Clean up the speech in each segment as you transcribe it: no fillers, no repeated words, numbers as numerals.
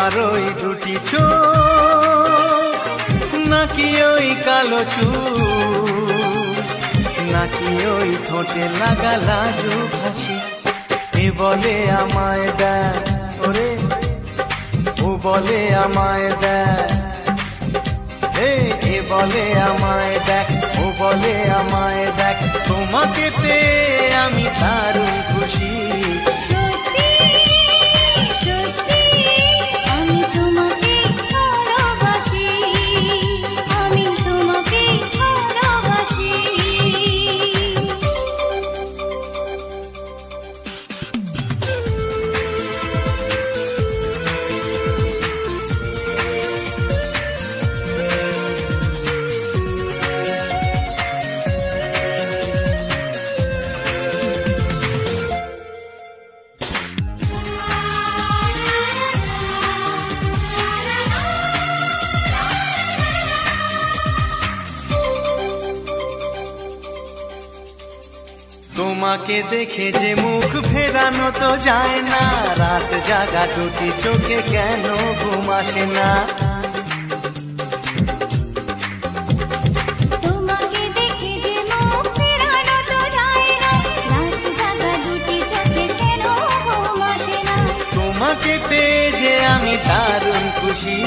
তোমার ওই দুটি চোখ নাকি ওই কালো চুল নাকি ওই ঠোঁটে লাগা লাজুক হাসি এ বলে আমায় দেয় ওরে ও বলে আমায় দেয় এ বলে আমায় দেখ ও বলে আমায় দেখ তোমাকে পেয়ে আমি দারুণ খুশি তোমাকে দেখে যে মুখ ফেরানো তো যায় না রাত জাগা দুটি চোখে কেন ঘুম আসে না তোমাকে দেখে যে মুখ ফেরানো তো যায় না রাত জাগা দুটি চোখে কেন ঘুম আসে না তোমাকে পেয়ে যে আমি দারুণ খুশি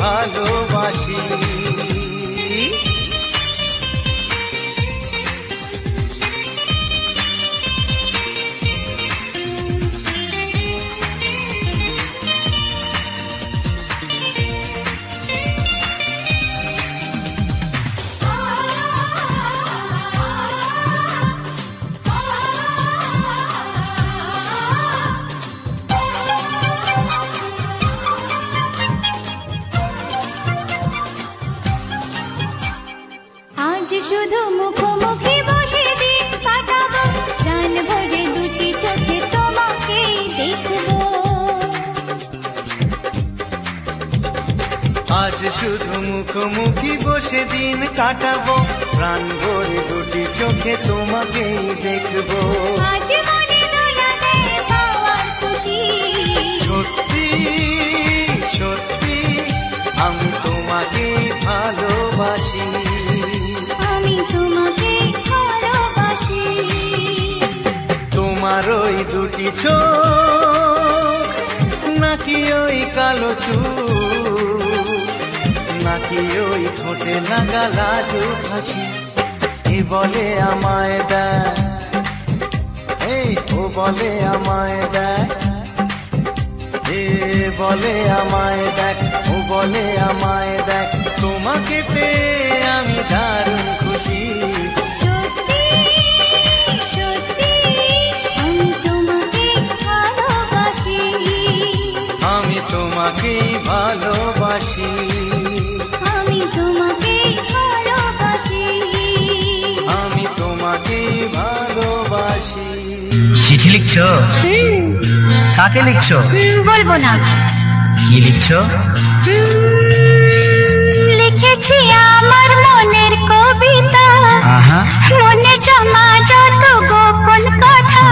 ভালোবাসি শুধু মুখোমুখি বসে দিন কাটাবো প্রাণ ভরে দুটি চোখে তোমাকেই দেখবো আজ শুধু মুখোমুখি বসে দিন কাটাবো প্রাণ ভরে দুটি চোখে তোমাকেই দেখবো আজ মনে দোলাতে পাওয়ার খুশি সত্যি সত্যি আমি তোমাকেই ভালোবাসি তোমার ওই দুটি চোখ নাকি ওই কালো চুল নাকি ওই ঠোঁটে লাগা লাজুক হাসি এ বলে আমায় দেয় ও বলে আমায় দেয় এ বলে আমায় দেখ ও বলে আমায় দেখ তোমাকে পেয়ে আমি দারুণ খুশি আমি তোমাকেই ভালোবাসি আমি তোমাকেই ভালোবাসি আমি তোমাকেই ভালোবাসি চিঠি লিখছো কাকে লিখছো বলবো না কি লিখছো লিখেছি আমার মনের কবিতা মনে জমা যত গোপন কথা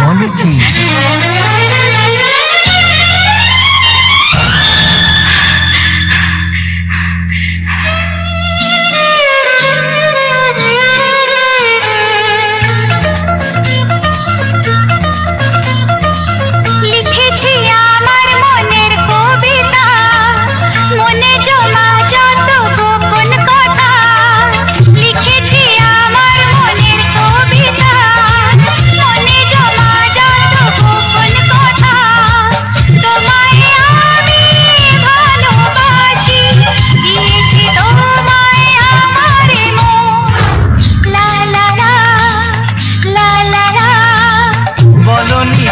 বলো কি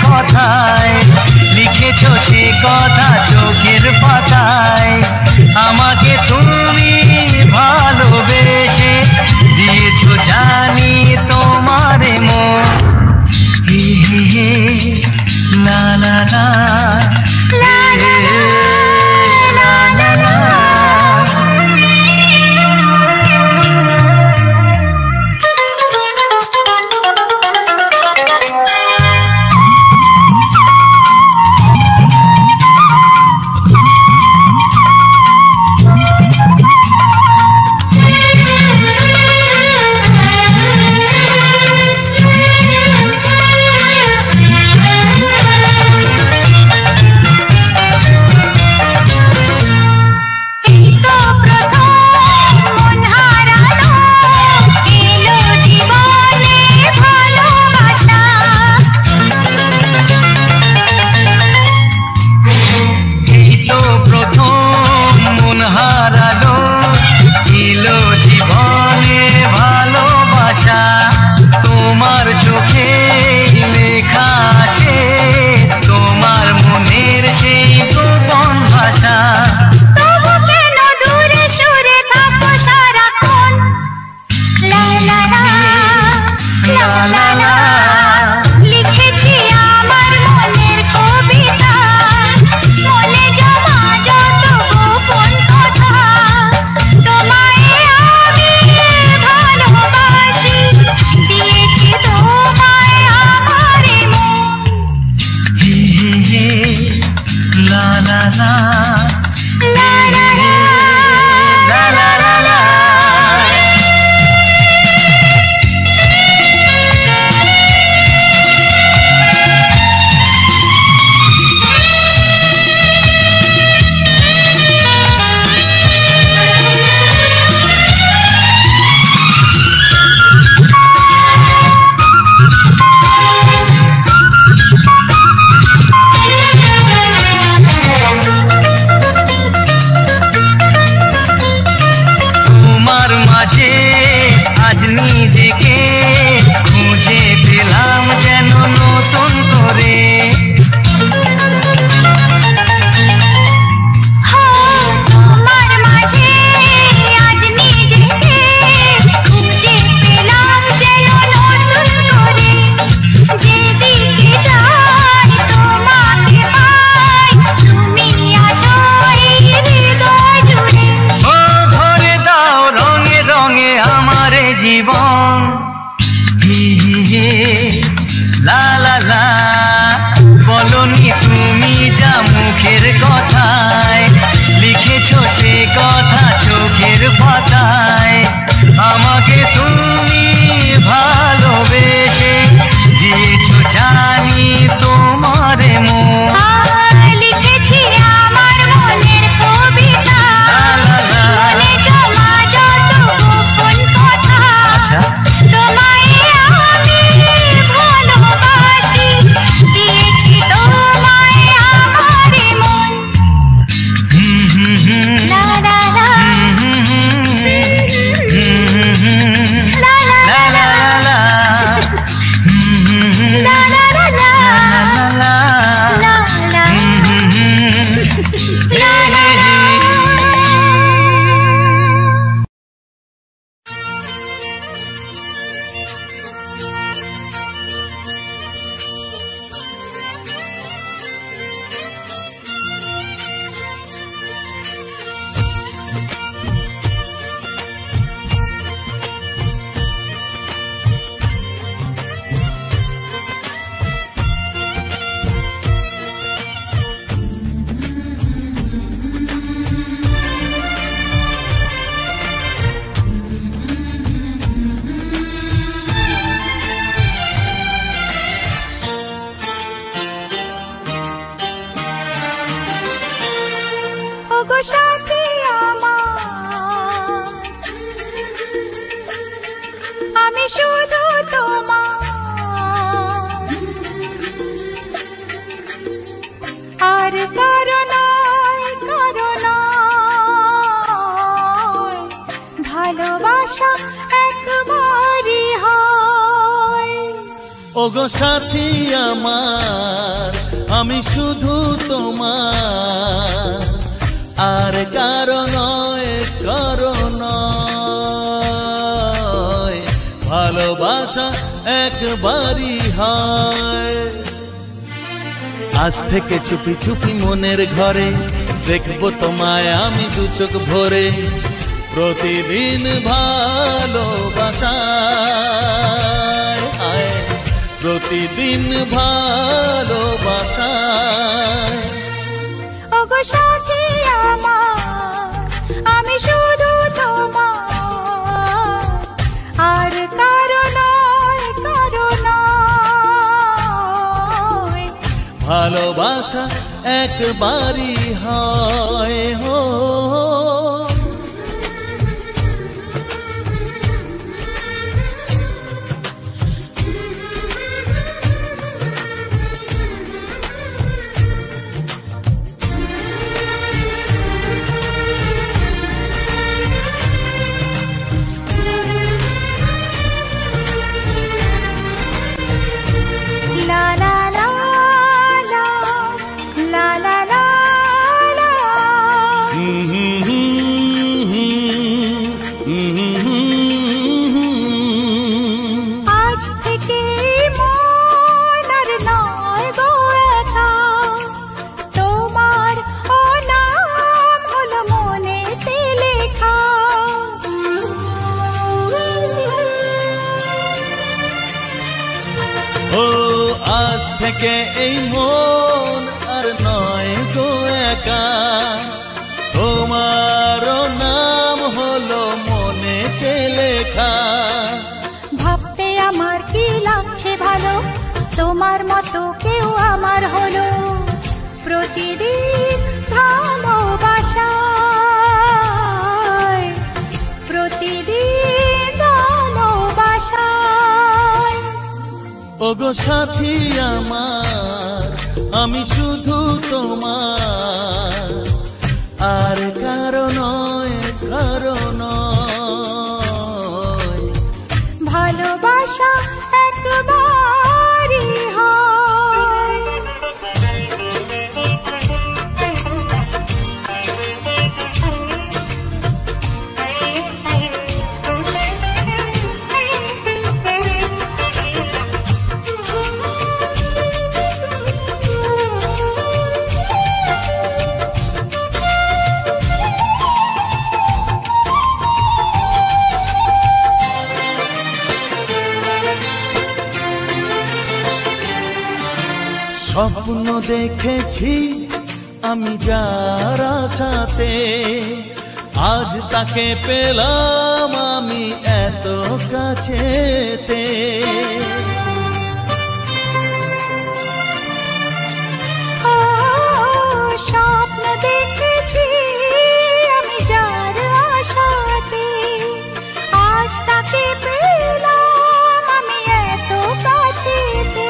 কথায় লিখেছো সে কথা চোখের পাতায় আমাকে তুমি ভালোবেসে দিয়েছো জানি তোমার মন হে হে হে লা লা লা লা লা লা বলনি তুমি যা মুখের কথায়, লিখেছো সে কথা চোখের পাতায়। আমাকে তুমি ভালোবেসে দিয়েছো জানি তোমার মন। লিখেছি আমার মনের কবিতা, মনে জমা যত গোপন কথা। তোমায় আমি ভালোবাসি, দিয়েছি তোমায় আমার মন। লা লা লা লা লা লা লা লা ওগো সাথী আমার, আমি শুধু তোমার, আর কারো নয় কারো নয়, ভালোবাসা একবারই হয়। ওগো সাথী আমার, আমি শুধু তোমার, আর কারো নয় কারো নয়, ভালোবাসা একবারই হয়। আজ থেকে চুপি চুপি মনের ঘরে দেখবো তোমায় আমি দু চোখ ভরে, প্রতিদিন ভালোবাসায়, প্রতিদিন ভালোবাসায়। ওগো সাথী আমার, আমি শুধু তোমার, আর কারো নয় কারো নয়, ভালোবাসা একবারই হয়। হো লা লা লা লা লা লা লা লা। আজ থেকে মন আর নয় গো একা, তোমার ও নাম হলো মনেতে লেখা। ও আজ থেকে এই মন আর নয় গো একা, তোমারও নাম হলো মনেতে লেখা। ভাবতে আমার কি লাগছে ভালো, তোমার মতো কেউ আমার হলো, প্রতিদিন ভালোবাসায়, প্রতিদিন ভালোবাসায়। ওগো সাথী আমার, আমি শুধু তোমার, আর কারো নয় কারো নয়, ভালোবাসা একবারই হয়। স্বপ্ন দেখেছি আমি যার আশাতে, আজ তাকে পেলাম আমি এত কাছেতে। স্বপ্ন দেখেছি আমি যার আশাতে, আজ তাকে পেলাম আমি এত কাছেতে।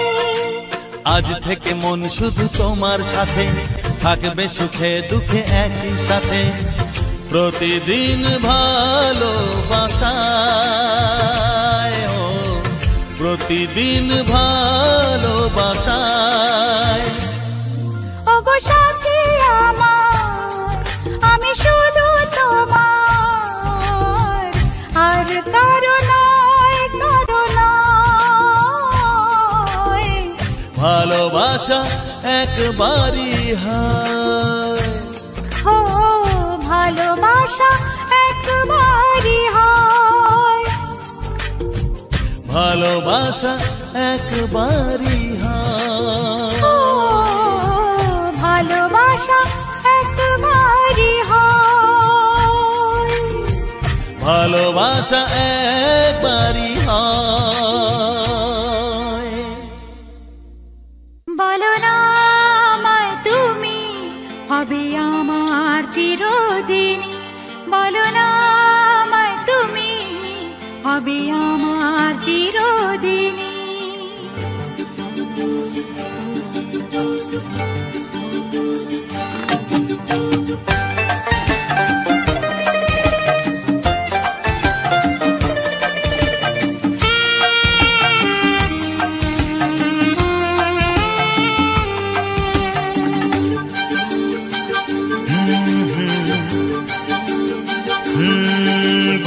আজ থেকে মন শুধু তোমার সাথে, থাকবে সুখে দুঃখে একই সাথে। প্রতিদিন ভালোবাসায়, ও প্রতিদিন ভালোবাসায়। ওগো সাথী আমার, আমি শুধু তোমার, আর কারো নয়, কারো নয়। ভালোবাসা একবারই হয়, ও ভালোবাসা একবারই হয়। ভালোবাসা একবারই হয়, ও ভালোবাসা একবারই হয়। ভালোবাসা একবারই হয়। বলো না আমায় তুমি, হবে আমার চিরদিনই। বলো না আমায় তুমি, হবে আমার চিরদিনই।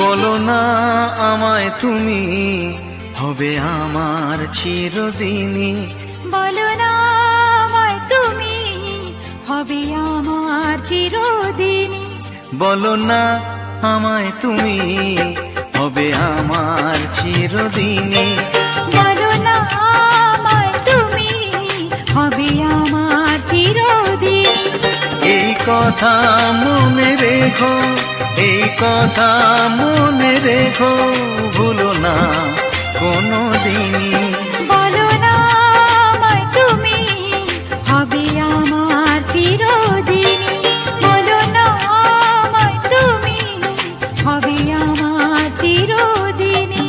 বলো না আমায় তুমি, হবে আমার চিরদিনই। বলো না আমায় তুমি, হবে আমার চিরদিনই। বলো না আমায় তুমি, হবে আমার চিরদিনই। বলো না আমায় তুমি, হবে আমার চিরদিনই। এই কথা মনে রেখো, এই কথা মনে রেখো, ভুলো না কোনো দিনই। বলো না আমায় তুমি, হবে আমার চিরদিনই। বলো না আমায় তুমি, হবে আমার চিরদিনই।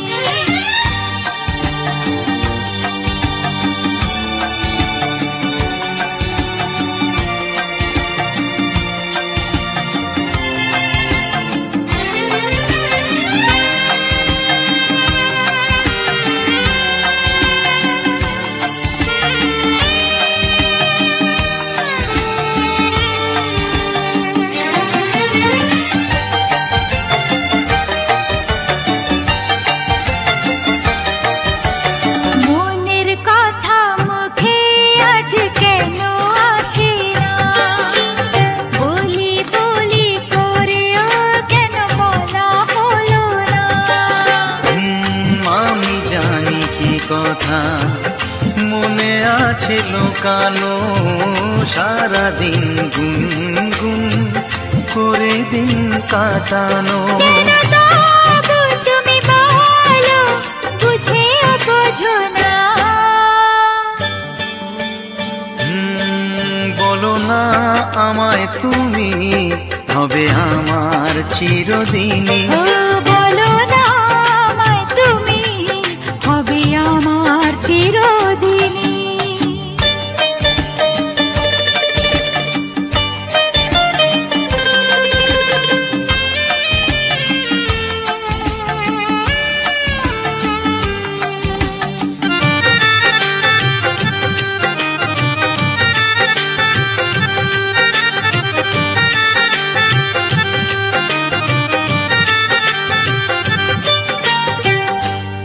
মনের কথা মুখে আজ কেন আসে না, বলি বলি করেও কেন বলা হলো না। আমি জানি কি কথা মনে আছে লোকানো, সারাদিন গুনগুন করে দিন কাটানো। কেন তবু তুমি বলো, বুঝেও বোঝো না। বলো না আমায় তুমি, হবে আমার চিরদিনই। ও বলো না আমায় তুমি, হবে আমার চিরদিনই।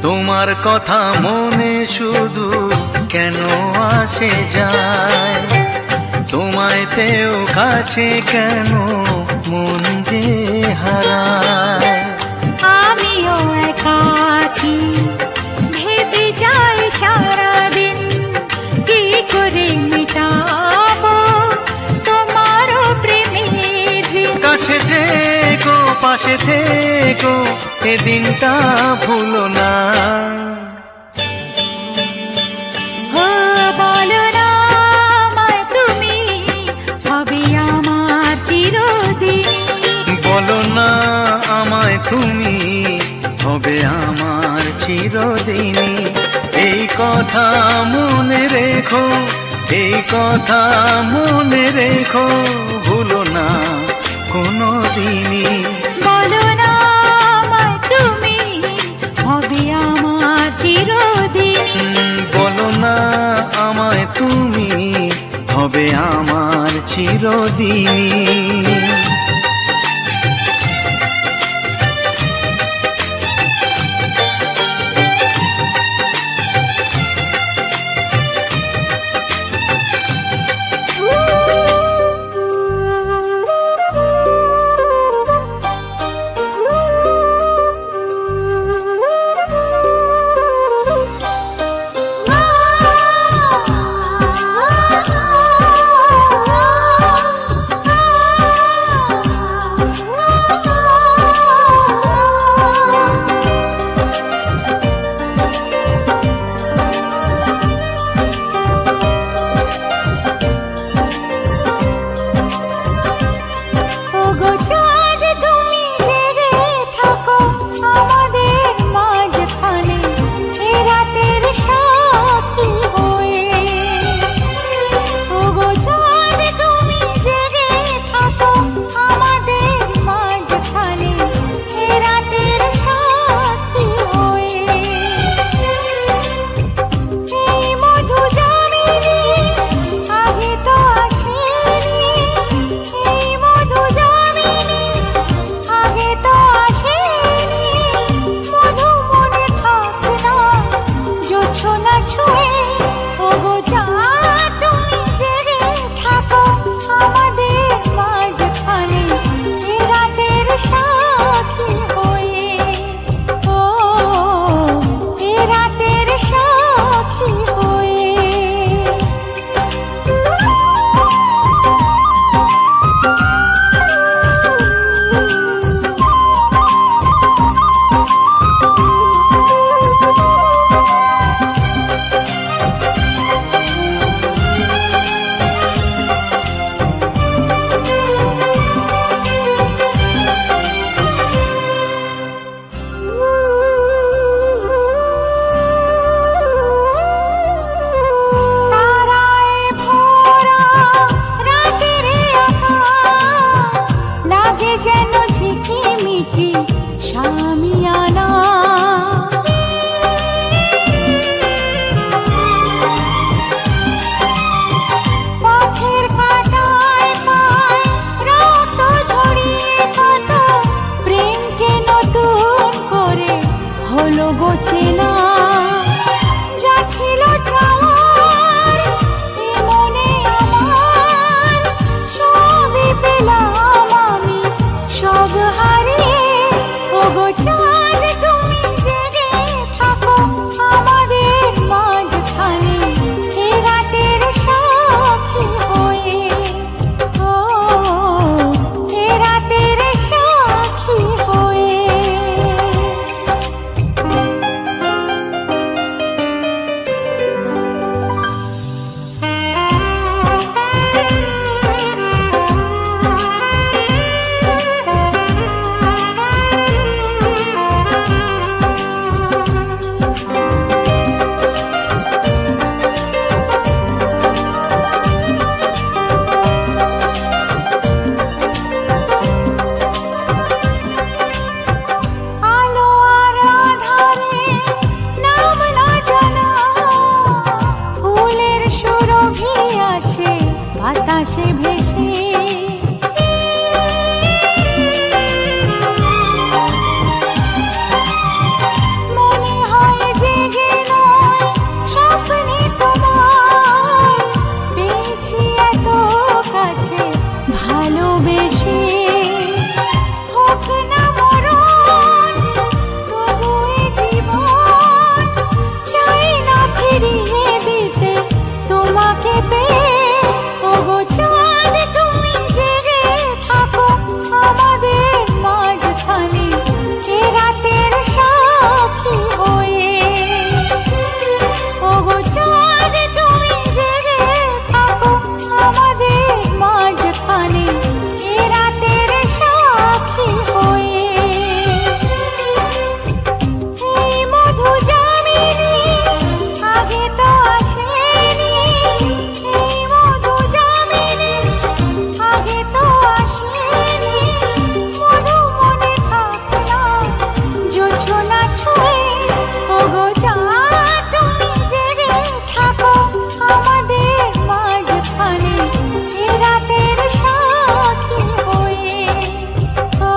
তোমার কথা মনে শুধু কেন আসে যায়, তোমায় পেও কাছে কেন মন যে হারায়। আমিও একাকী ভেবে যাই সারাদিন, কি করে মেটা থেকো এ দিনটা ভুলো না। বলো না আমায় তুমি হবে আমার চিরদিন, বলো না আমায় তুমি হবে আমার চিরদিনই। এই কথা মনে রেখো, এই কথা মনে রেখো, ভুলো না কোনো দিনই। বলো না আমায় তুমি হবে আমার চিরদিন, বলো না আমায় তুমি হবে আমার চিরদিনই। তো আসেনি এই মধু জামিনী, আগে তো আসেনি মধু মনে থাকলো জোছনা ছুঁয়ে। ওগো চাঁদ তুমি জেগে থাকো আমাদের মাঝখানে এ রাতের সাক্ষী হয়ে, ও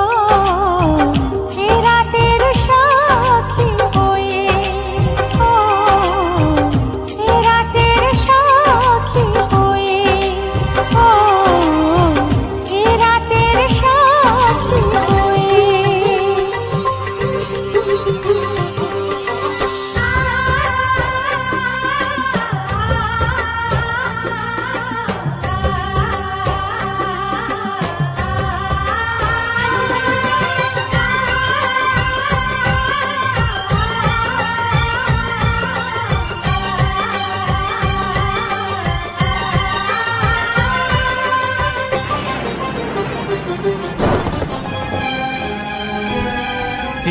এ রাতের সাক্ষী হয়ে, ও এ রাতের সাক্ষী হয়ে, ও এ রাতের সাক্ষী হয়ে।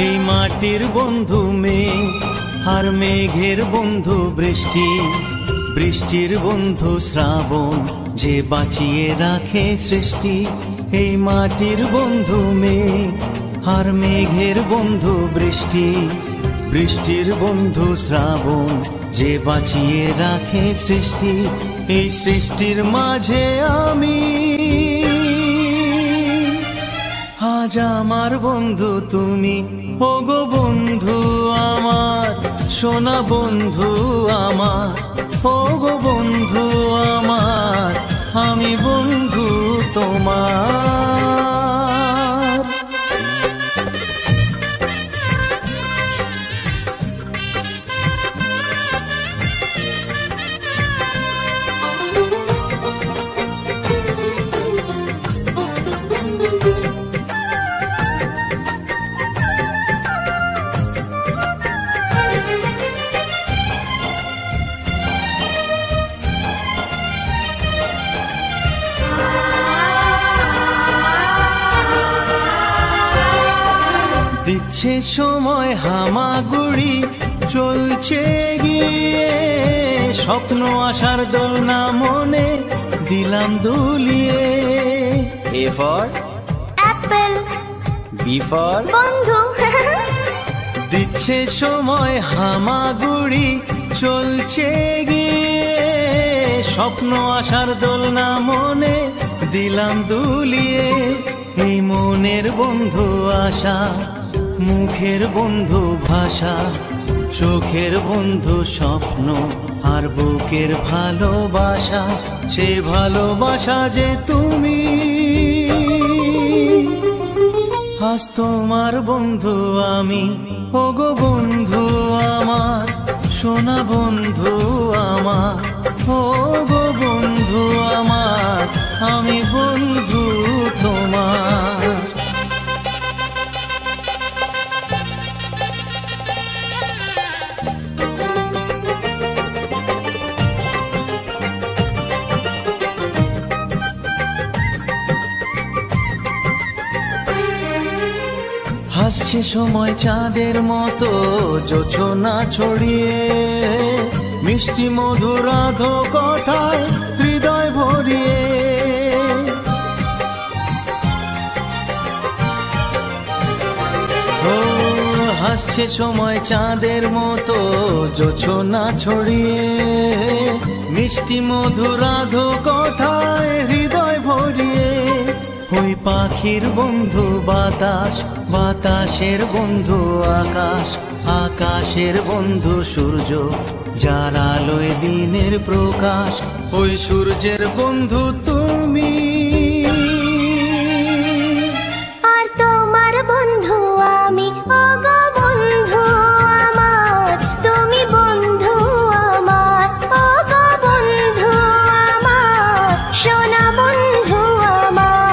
এই মাটির বন্ধু মেঘ আর মেঘের বন্ধু বৃষ্টি, বৃষ্টির বন্ধু শ্রাবণ যে বাঁচিয়ে রাখে সৃষ্টি। এই মাটির বন্ধু মেঘ আর মেঘের বন্ধু বৃষ্টি, বৃষ্টির বন্ধু শ্রাবণ যে বাঁচিয়ে রাখে সৃষ্টি। এই সৃষ্টির মাঝে আমি, আজ আমার বন্ধু তুমি, ওগো বন্ধু আমার, সোনা বন্ধু আমার, ওগো বন্ধু আমার, আমি বন্ধু তোমার। দিচ্ছে সময় হামাগুড়ি চলছে গিয়ে, স্বপ্ন আসার দোলনা মনে দিলাম দুলিয়ে। A for apple, B for বন্ধু। দিচ্ছে সময় হামাগুড়ি চলছে গিয়ে, স্বপ্ন আসার দোলনা মনে দিলাম দুলিয়ে। এই মনের বন্ধু আশা, মুখের বন্ধু ভাষা, চোখের বন্ধু স্বপ্ন আর বুকের ভালোবাসা। সে ভালোবাসা যে তুমি, আজ তোমার বন্ধু আমি, ওগো বন্ধু আমার, সোনা বন্ধু আমার, ওগো বন্ধু আমার, আমি বন্ধু তোমার। হাসছে সময় চাঁদের মতো জোছনা ছড়িয়ে, মিষ্টি মধুর আধো কথায় হৃদয় ভরিয়ে। ও হাসছে সময় চাঁদের মতো জোছনা ছড়িয়ে, মিষ্টি মধুর আধো কথায় হৃদয় ভরিয়ে। ওই পাখির বন্ধু বাতাস, বাতাসের বন্ধু আকাশ, আকাশের বন্ধু সূর্য যার আলোয় দিনের প্রকাশ। ওই সূর্যের বন্ধু তুমি, আর তোমার বন্ধু আমি, ওগো বন্ধু আমার, তুমি বন্ধু আমার, ওগো বন্ধু আমার, সোনা বন্ধু আমার।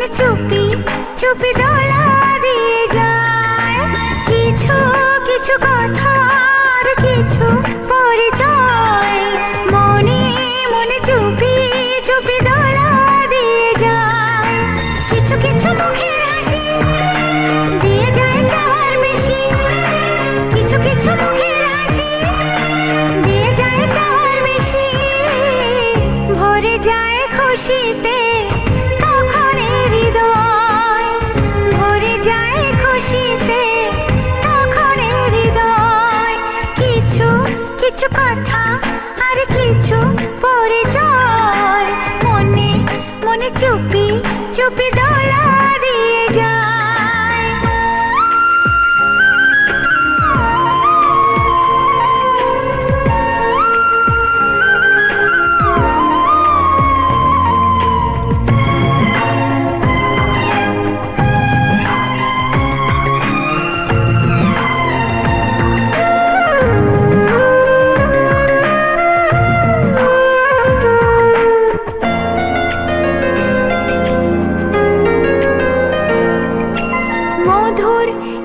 মনে চুপি চুপি দোলা দিয়ে যায়। কিছু কিছু কথার কিছু পরিচয় মনে মনে চুপি চুপি দোলা দিয়ে যায়। কিছু কিছু মুখের হাসি দিয়ে যায় চাওয়ার বেশি, কিছু কিছু মুখের হাসি দিয়ে যায় চাওয়ার বেশি। ভরে যায় খুশিতে তখন হৃদয়, ভরে যায় খুশিতে তখন হৃদয়। কিছু কিছু কথা আর কিছু পরিচয় মনে মনে চুপি চুপি দোলা দিয়ে যায়।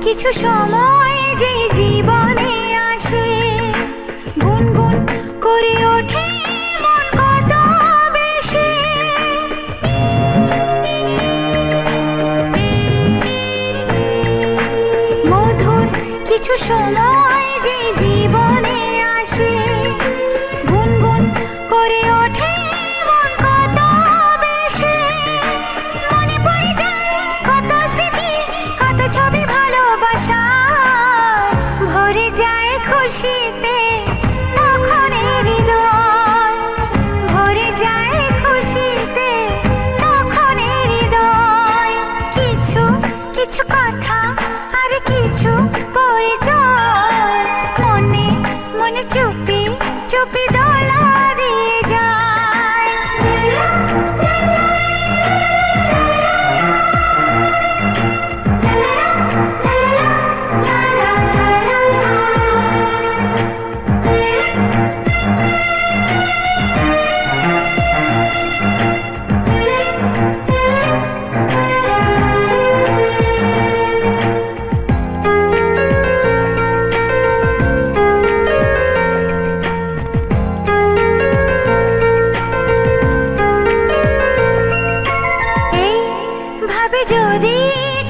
কিছু সময় যে জীবনে আসে গুনগুন করে ওঠে মন কত বেশি। মধুর কিছু সময় যে জীবনে আসে গুনগুন করে ওঠে মন কত বেশি। মনে পড়ে যায় কত স্মৃতি কত ছবি ভালোবাসা, ভরে যায় খুশিতে তখন হৃদয়, ভরে যায় খুশিতে তখন হৃদয়। কিছু কিছু কথা আর কিছু পরিচয় মনে মনে চুপি চুপি দোলা দিয়ে যায়। এইভাবে যদি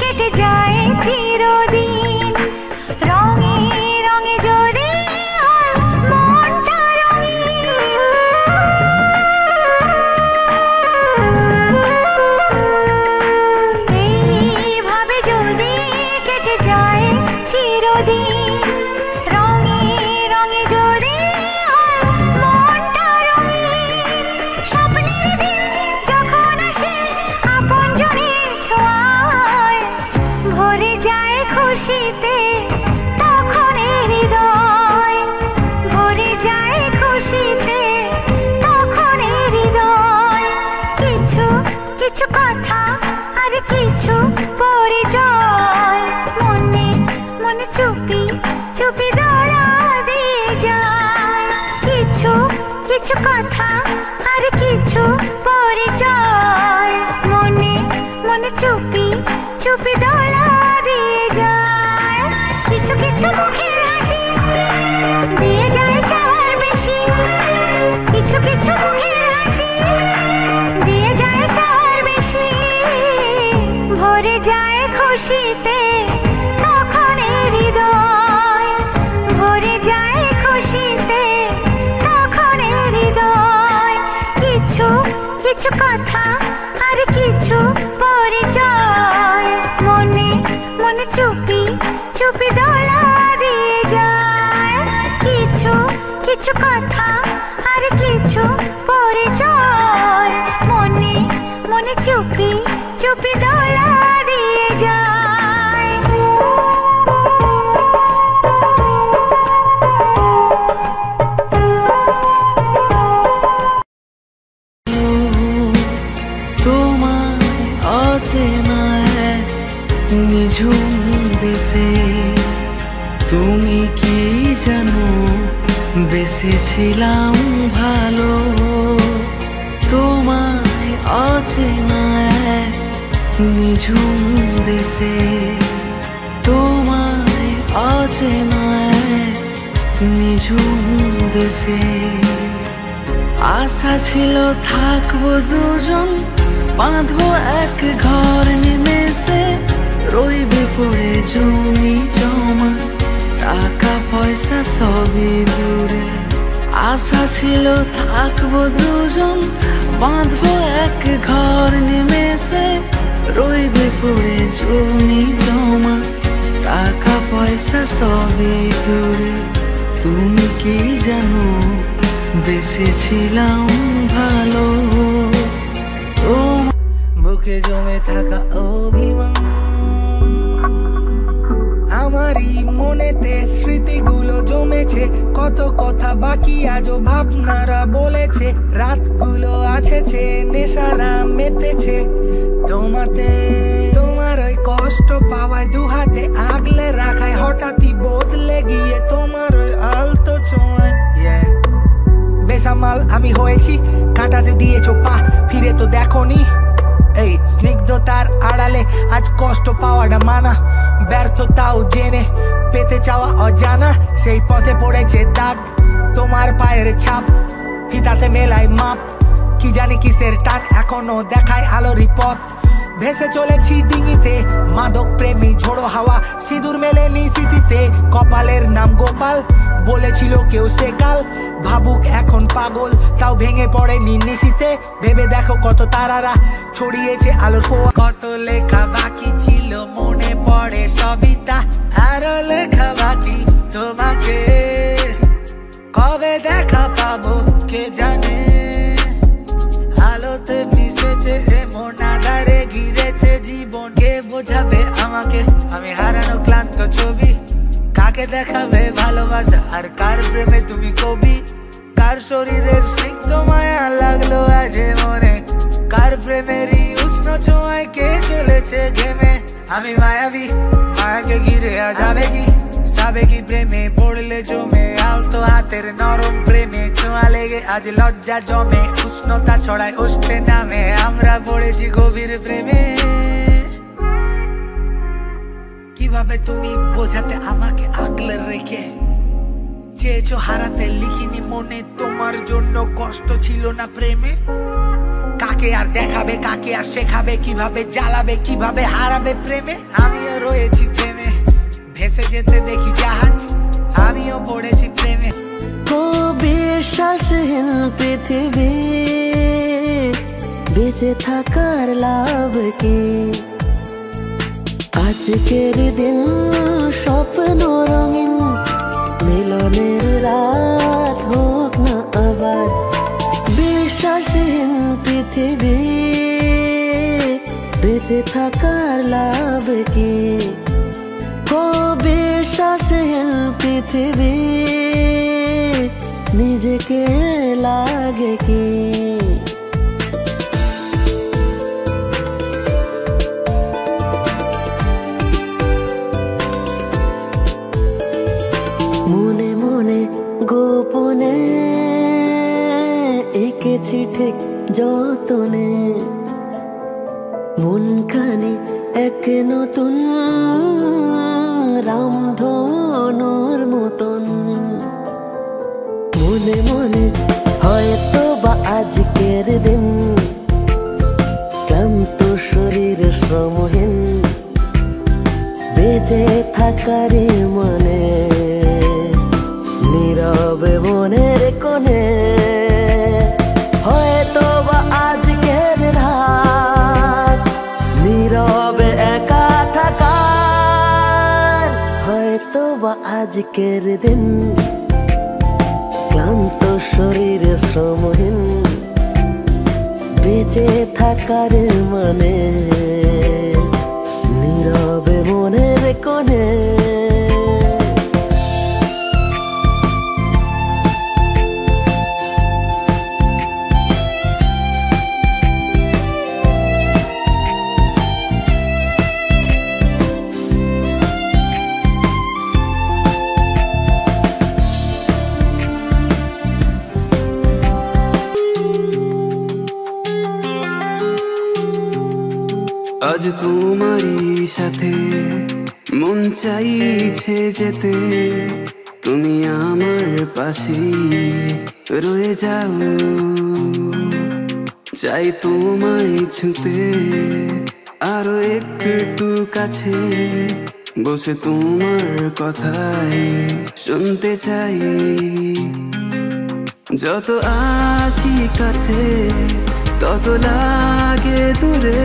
কেটে যায় চিরদিন, রঙে রঙে যদি হয় মনটা রঙিন। এইভাবে যদি কেটে যায় চিরদিন, রঙে রঙে যদি হয় মনটা রঙিন। স্বপ্নের দিন যখন আসে আপন জনের ছোঁয়ায়, ভরে যায় খুশিতে তখন হৃদয়, ভরে যায় খুশিতে তখন হৃদয়। কিছু কিছু কথা আর কিছু পরিচয় মনে মনে চুপি চুপি দোলা দিয়ে যায়। কিছু কিছু কথা আর কিছু পরিচয় মনে মনে চুপি চুপি দোলা দিয়ে যায়। কিছু কিছু মুখের হাসি দিয়ে যায় চাওয়ার বেশি, কিছু কিছু মুখের হাসি দিয়ে যায় চাওয়ার বেশি। ভরে যায় খুশিতে তখন হৃদয়, ভরে যায় খুশিতে তখন হৃদয়। কিছু কিছু কথা আর কিছু পরিচয় মনে মনে চুপি চুপি দোলা দিয়ে যায়। কিছু কিছু কথা আর কিছু পরিচয় মনে মনে চুপি চুপি দোলা দিয়ে যায়। তোমায় অচেনা নিঝুম দেশে তুমি কি জানো বেসেছিলাম ভালো। তোমায় অচেনা নিঝুম দেশে তোমায় অচেনায় নিঝুম দেশে আশা ছিল থাকবো দুজন বাঁধবো এক ঘর নিমেষে রইবে পড়ে জমি জমা টাকা পয়সা সবই দূরে আশা ছিল থাকবো দুজন বাঁধবো এক ঘর নিমেষে রইবে পড়ে জমি জমা টাকা পয়সা সবই দূরে তুমি কি জানো বেসেছিলাম ভালো বুকে জমে থাকা অভিমান আমারই মনেতে স্মৃতিগুলো জমেছে কত কথা বাকি আজও ভাবনারা বলেছে রাতগুলো আছেছে নেশারা মেতেছে তোমাতে তোমার ওই কষ্ট পাওয়ায় দুহাতে আগলে রাখায় হঠাৎই বদলে গিয়ে তোমার ওই আলতো ছোঁয়ায় বেসামাল আমি হয়েছি কাটাতে দিয়েছো পা ফিরে তো দেখোনি এই স্নিগ্ধতার আড়ালে আজ কষ্ট পাওয়াটা মানা ব্যর্থতাও জেনে পেতে চাওয়া অজানা সেই পথে পড়েছে দাগ তোমার পায়ের ছাপ ফিতাতে মেলায় মাপ কি জানি কিসের টান এখনো দেখায় আলোরই পথ ভেসে চলেছি ডিঙিতে মাদক প্রেমী ঝোড়ো হাওয়া সিঁদুর মেলেনি স্মৃতিতে কপালের নাম গোপাল বলেছিল কেউ সেকাল ভাবুক এখন পাগল তাও ভেঙে পড়েনি নিশিতে ভেবে দেখো কত তারারা ছড়িয়েছে আলোর ফোয়া কত লেখা বাকি ছিল মনে পড়ে সবিতা আরো লেখা বাকি তোমাকে কবে দেখা পাবো কে জানে আলোতে মিশেছে এমন আধারে ঘিরেছে জীবন কে বোঝাবে আমাকে আমি হারানো ক্লান্ত ছবি কাকে দেখাবে ভালোবাসা আর কার প্রেমে তুমি কবি কার শরীরের সিক্ত মায়া লাগলো আজ মনে কার প্রেমেরই উষ্ণ ছোঁয়ায় কে চলেছে ঘেমে আমি মায়াবী মায়াকে ঘিরে আজ আবেগী সাবেগী প্রেমে পড়লে জমে আলতো হাতের নরম প্রেমে ছোঁয়া লেগে আজ লজ্জা জমে উষ্ণতা ছড়ায় উষ্ঠে নামে আমরা পড়েছি গভীর প্রেমে কিভাবে তুমি বোঝাতে আমাকে আগলে রেখে চেয়েছো হারাতে লিখিনি মনে তোমার জন্য কষ্ট ছিল না প্রেমে কাকে আর দেখাবে কাকে আর শেখাবে কিভাবে জ্বালাবে কিভাবে হারাবে প্রেমে আমিও রয়েছি প্রেমে ভেসে যেতে দেখি জাহাজ আমিও পড়েছি প্রেমে বিশ্বাসহীন পৃথিবী বেঁচে থাকার লাভ কি আজকের দিন স্বপ্ন রঙিন মিলনের রাত হোক না আবার বিশ্বাসহীন পৃথিবী বেঁচে থাকার লাভ কি বিশ্বাসহীন পৃথিবী নিজেকে লাগে কি মনে মনে গোপনে এঁকেছি ঠিক যতনে মনখানি এক নতুন রামধনুর মতন মনে মনে হয়তো বা আজকের দিন ক্লান্ত শরীর শ্রমহীন বেঁচে থাকার মানে নীরবে মনের কোণে হয়তো বা আজকের রাত নীরবে একা থাকার হয়তো বা আজকের দিন ক্লান্ত শরীর শ্রমহীন বেঁচে থাকার মানে নীরবে মনের কোণে আজ তোমারই সাথে মন চাইছে যেতে, তুমি আমার পাশেই রয়ে যাও। চাই তোমায় ছুতে আরো একটু কাছে, বসে তোমার কথাই শুনতে চাই। যত আসি কাছে তত লাগে দূরে,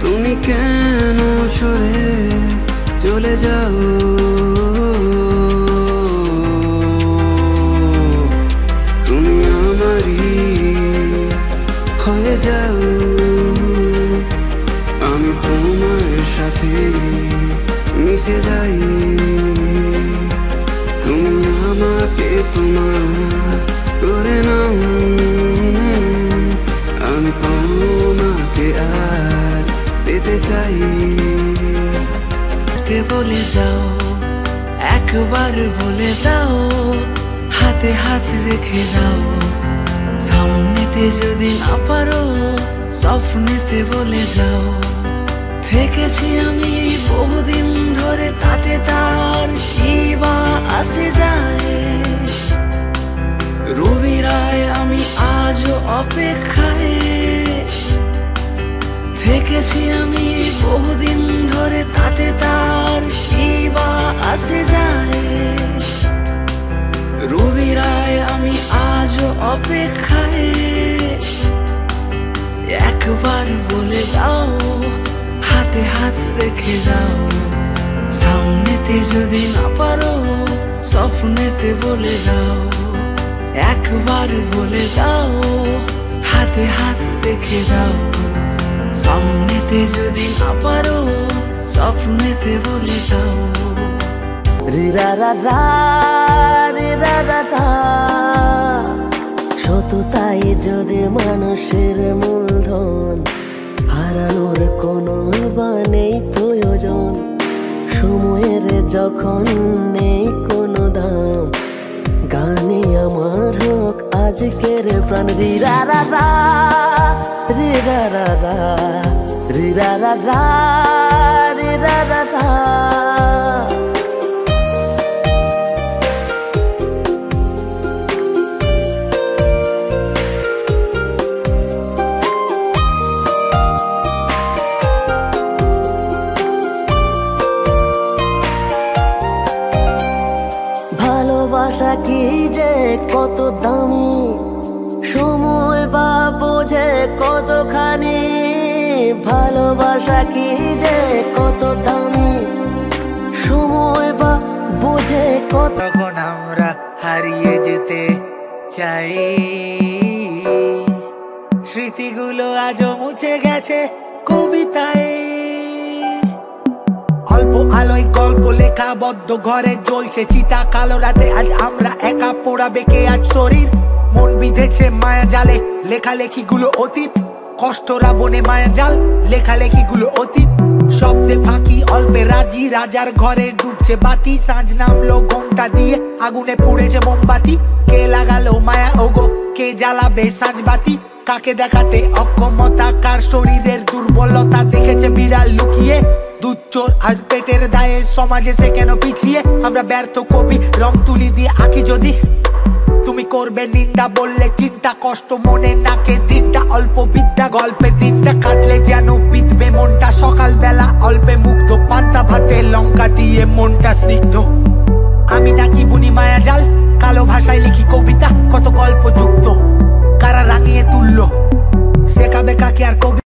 তুমি কেন সরে চলে যাও? তুমি আমারই হয়ে যাও, আমি তোমার সাথে মিশে যাই। তুমি আমাকে তোমার করে নাও, আমি তোমাকে আজ পেতে চাই। বলে যাও একবার, বলে দাও হাতে হাত রেখে দাও। সামনেতে যদি না পারো স্বপ্নেতে বলে যাও। থেকেছি আমি বহুদিন ধরে, তাতে তার কি বা আসে যায়? রবি রায় আমি আজও অপেক্ষায় থেকেছি আমি বহুদিন ধরে, তাতে তার কি বা আসে যায়? রবি রায় আমি আজও অপেক্ষায়, একবার বলে দাও হাতে হাত রেখে দাও। সামনেতে যদি না পারো স্বপ্নেতে বলে দাও। একবার বলে দাও হাতে হাত রেখে দাও। সামনেতে যদি না পারো স্বপ্নেতে বলে দাও। রে রা রা রা রে রা রা রা, সততাই যদি মানুষের মূলধন, হারানোর কোনো বা নেই প্রয়োজন। সময়ের যখন নেই কোনো দাম, গানে আমার হোক আজকের প্রাণ। রে রা রা রা রে রা রা রা রে রা রা রা রে রা রা রা। ভালোবাসা কি যে কত দামি, সময় বা বোঝে কতখানি। ভালোবাসা কি যে কত দামি, সময় বা বোঝে কত। তখন আমরা হারিয়ে যেতে চাই, স্মৃতিগুলো আজও মুছে গেছে কবিতায়। অল্প আলোয় গল্প লেখা বদ্ধ ঘরে জ্বলছে চিতা, কালো রাতে আজ আমরা একা, পোড়াবে কে আজ শরীর। মন বিঁধেছে মায়া জালে, লেখালেখিগুলো অতীত। কষ্টরা বনে মায়া জাল, লেখালেখিগুলো অতীত। শব্দে ফাঁকি অল্পে রাজি, রাজার ঘরে ডুবছে বাতি। সাঁঝ নামলো ঘোমটা দিয়ে, আগুনে পুড়েছে মোমবাতি। কে লাগালো মায়া ওগো, কে জ্বালাবে সাঁঝ বাতি? কাকে দেখাতে অক্ষমতা, কার শরীরের দুর্বলতা দেখেছে বিড়াল লুকিয়ে। দুধ চোর আর পেটের দায়ে সমাজে সে কেন পিছিয়ে? আমরা ব্যর্থ কবি, রং তুলি দিয়ে আঁকি যদি। তুমি করবে নিন্দা বললে চিন্তা, কষ্ট মনে নাকে দিনটা। অল্প বিদ্যা গল্পে দিনটা কাটলে যেন বিধবে মনটা। সকাল বেলা অল্পে মুগ্ধ, পান্তা ভাতে লঙ্কা দিয়ে মনটা স্নিগ্ধ। আমি নাকি বুনি মায়া জাল, কালো ভাষায় লিখি কবিতা। কত গল্প যুক্ত, কারা রাঙিয়ে তুললো শেখাবে কাকে আর কবি।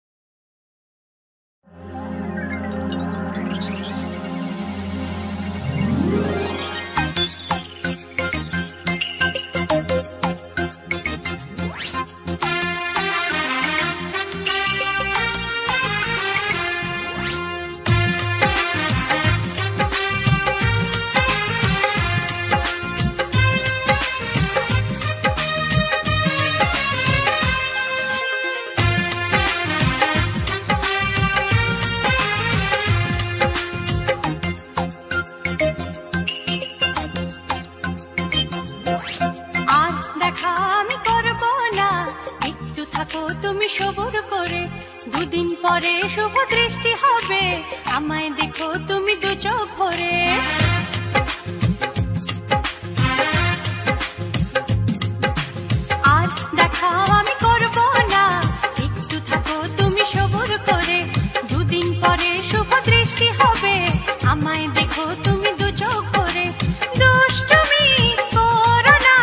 শুভ দৃষ্টি হবে, আমায় দেখো তুমি দু চোখ ভরে। আর দেখা আমি করব না, একটু থাকো তুমি সবুর করে, দুদিন পরে শুভ দৃষ্টি হবে, আমায় দেখো তুমি দু চোখ ভরে। দুষ্টুমি করো না,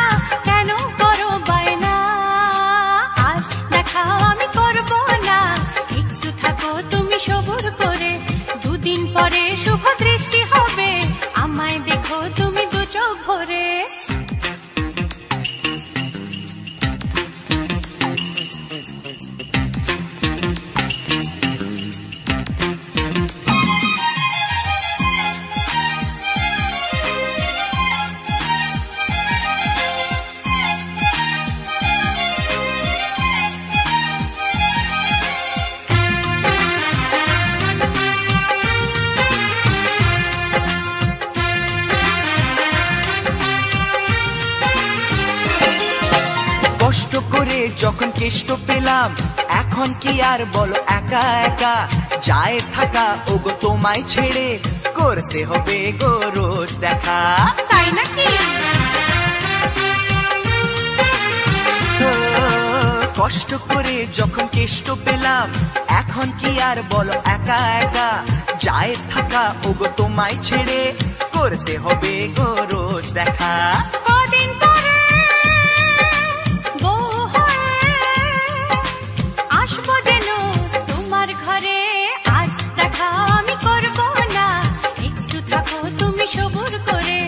কেন করো বায়না? আর দেখা আমি করব না, একটু থাকো তুমি সবুর করে, দুদিন পরে শুভ দৃষ্টি হবে, আমায় দেখো তুমি দু চোখ ভরে। কষ্ট করে যখন কেষ্ট পেলাম, এখন কি আর বলো একা একা যায় থাকা, ওগো তোমায় ছেড়ে করতে হবে গো রোজ দেখা। তাই নাকি? কষ্ট করে যখন কেষ্ট পেলাম, এখন কি আর বলো একা একা যায় থাকা, ওগো তোমায় ছেড়ে করতে হবে গো রোজ দেখা। কদিন পরে বউ হয়ে আসবো যেন তোমার ঘরে, আর দেখা আমি করব না, একটু থাকো তুমি সবুর করে,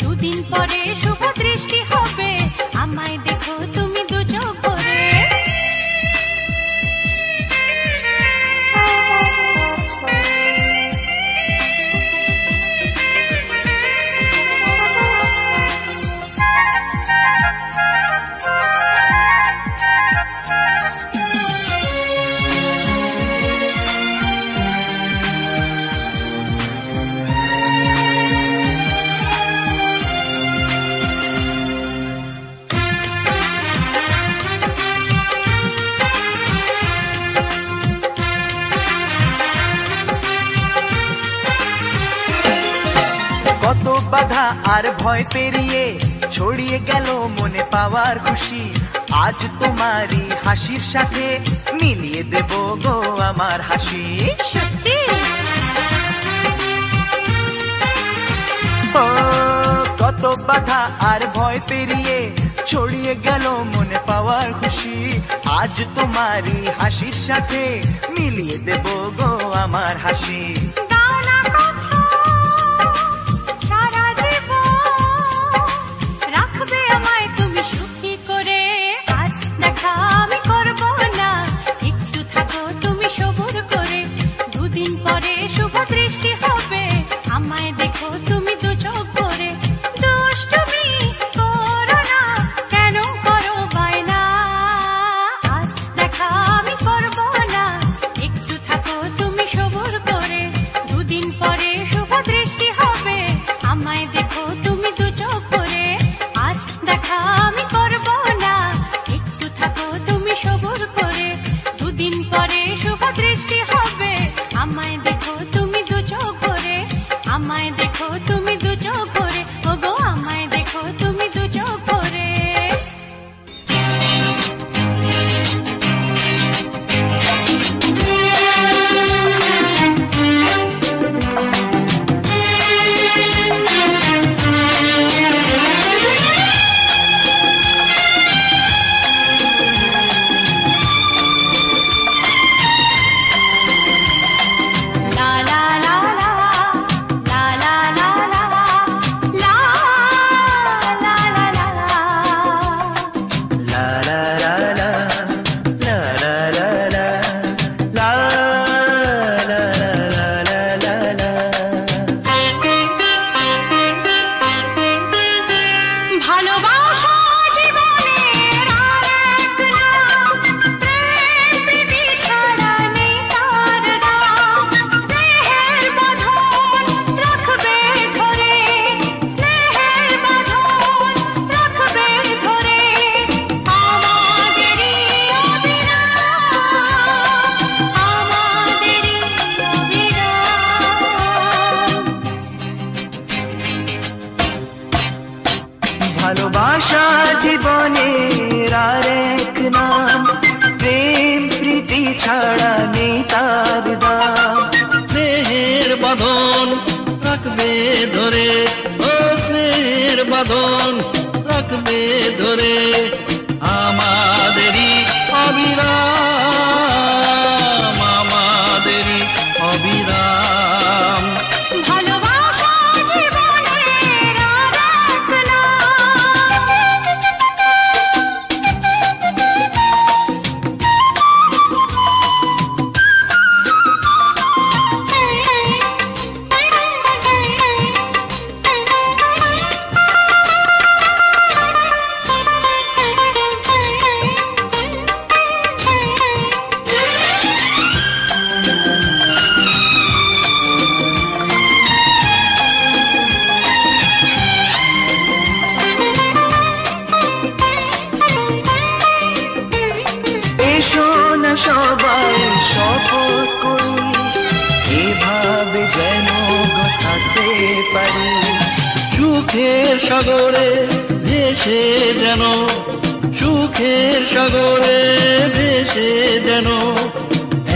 দুদিন পরে শুভ দৃষ্টি হবে, আমায় দেখো তুমি দু চোখ ভরে। কত বাধা আর ভয় পেরিয়ে ছড়িয়ে গেল মনে পাওয়ার খুশি, আজ তোমারই হাসির সাথে মিলিয়ে দেব গো আমার হাসি। সত্যি? ও কত বাধা আর ভয় পেরিয়ে ছড়িয়ে গেল মনে পাওয়ার খুশি, আজ তোমারই হাসির সাথে মিলিয়ে দেব গো আমার হাসি। দাও না কথা, সারা জীবন রাখবে আমায় তুমি সুখী করে, আর দেখা আমি করব না, একটু থাকো তুমি সবুর করে, দুদিন পরে শুভ দৃষ্টি হবে, আমায় দেখো তুমি দু চোখ ভরে। দুষ্টুমি করো না, কেন করো বায়না? আর দেখা আমি করব না, একটু থাকো তুমি সবুর করে, দুদিন পরে শুভ দৃষ্টি হবে, আমায় দেখো তুমি দু চোখ ভরে। আর দেখা আমি করব না, একটু থাকো তুমি সবুর করে, দুদিন পরে শুভ দৃষ্টি হবে, আমায় দেখো তুমি দু চোখ ভরে, আমায় দেখো তুমি দু চোখ ভরে, ওগো আমায় দেখো তুমি দু চোখ ভরে। La la la la, la la রাখবে ধরে, ও স্নেহের বাঁধন রাখবে ধরে, আমাদেরই অবিরাম, আমাদেরই অবিরাম। ভালোবাসা জীবনের আর এক এসো না সবাই শপথ করি, এভাবে যেন থাকতে পারি। সুখের সাগরে ভেসে যেন, সুখের সাগরে ভেসে যেন,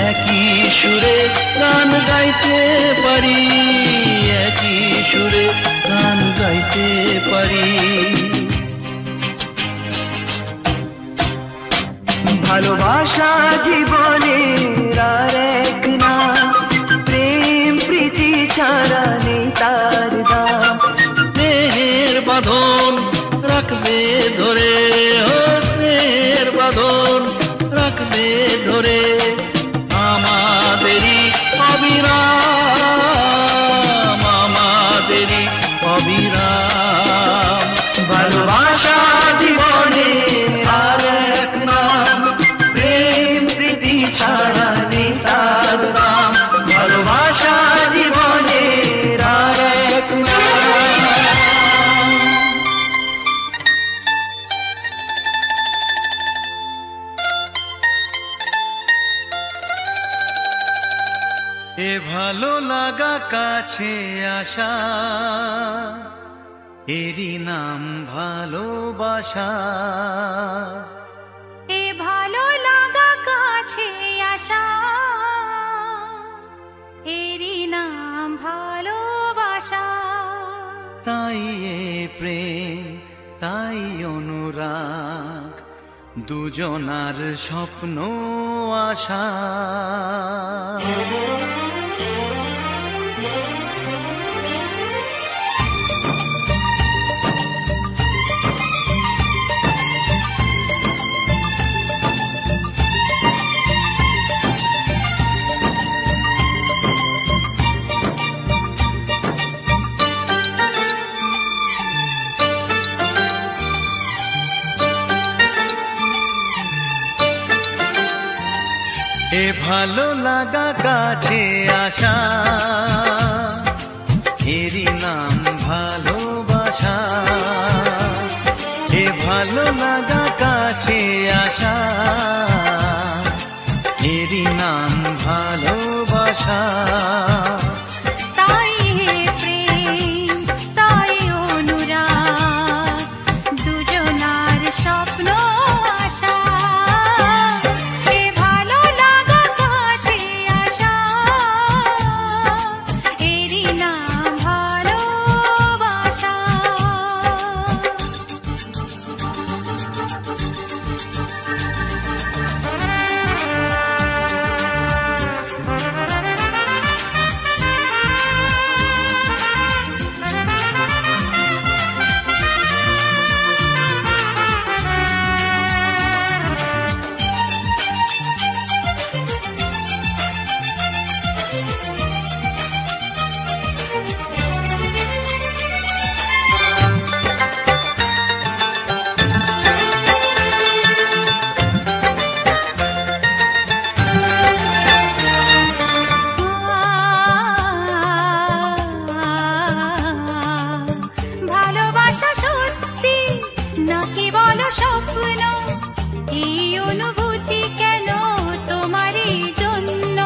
একই সুরে গান গাইতে পারি, একই সুরে গান গাইতে পারি। ভালোবাসা জীবনের আর এক নাম, প্রেম প্রীতি ছাড়া নেই তার দাম। স্নেহের বাঁধন রাখবে ধরে, ও স্নেহের বাঁধন রাখবে ধরে, আমাদেরই অবিরাম, আমাদেরই অবিরাম। ভালোবাসা জীবনের আর এক নাম, প্রেম প্রীতি ছাড়া নেই তার দাম। ভালোবাসা জীবনের আর এক নাম। এ ভালো লাগা কাছে আসা, এরই নাম ভালোবাসা। এ ভালো লাগা কাছে আসা, এরই নাম ভালোবাসা। তাই এ প্রেম, তাই অনুরাগ, দুজনার স্বপ্ন আশা। এ ভালো লাগা কাছে আসা, এরই নাম ভালোবাসা। এ ভালো লাগা কাছে আসা, এরই নাম ভালোবাসা। তাই হে প্রেম, তাই অনুরাগ, দুজনার স্বপ্ন আশা। এ ভালো লাগা কাছে আসা, এরই নাম ভালোবাসা। ভালোবাসা সত্যি নাকি বলো স্বপ্ন, এই অনুভূতি কেন তোমারই জন্য?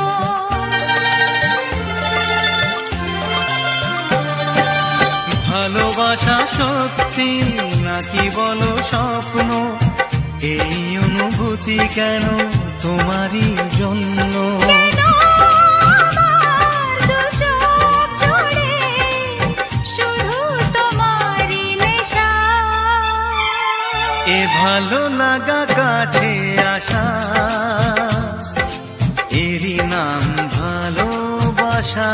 ভালোবাসা সত্যি নাকি বলো স্বপ্ন, এই অনুভূতি কেন তোমারই জন্য? কেন আমার দু চোখ জুড়ে ভাষা।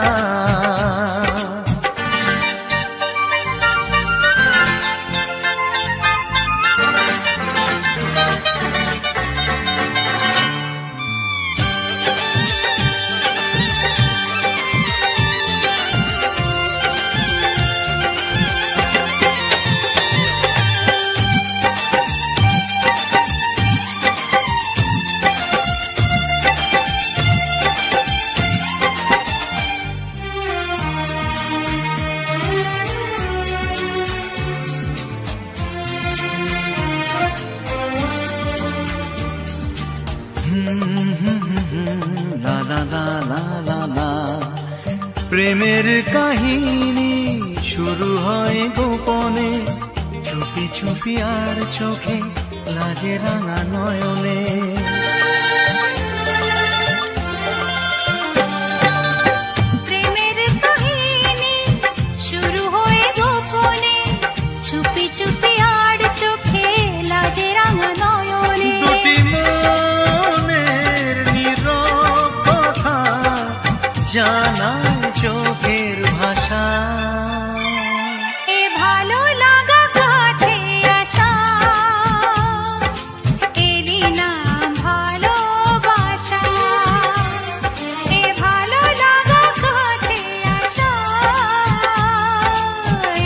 লা লা লা লা লা লা। প্রেমের কাহিনী শুরু হয় গোপনে, চুপি চুপি আর চোখে লাজে রাঙা নয়নে। প্রেমের কাহিনী শুরু হয় গোপনে, চুপি চুপি আর চোখে লাজে রাঙা নয়নে। দুটি মনের নীরব কথা জানায় চোখের ভাষা। এ ভালো লাগা কাছে আসা, এরই নাম ভালোবাসা। এ ভালো লাগা কাছে আসা,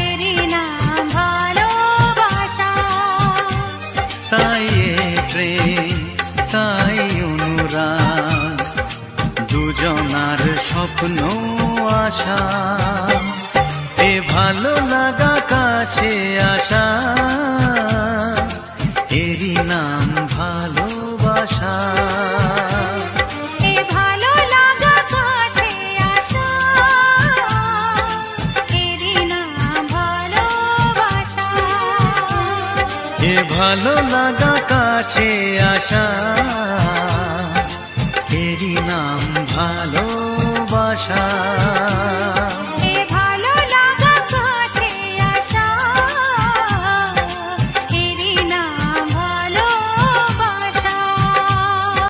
এরই নাম ভালোবাসা। তাই এ প্রেম, তাই অনুরাগ, দুজনার স্বপ্ন আশা। এ ভালো লাগা কাছে আসা, এরই নাম ভালোবাসা। এ ভালো লাগা কাছে আসা, এরই নাম ভালোবাসা। এ ভালো লাগা কাছে আসা, এরই নাম ভালোবাসা।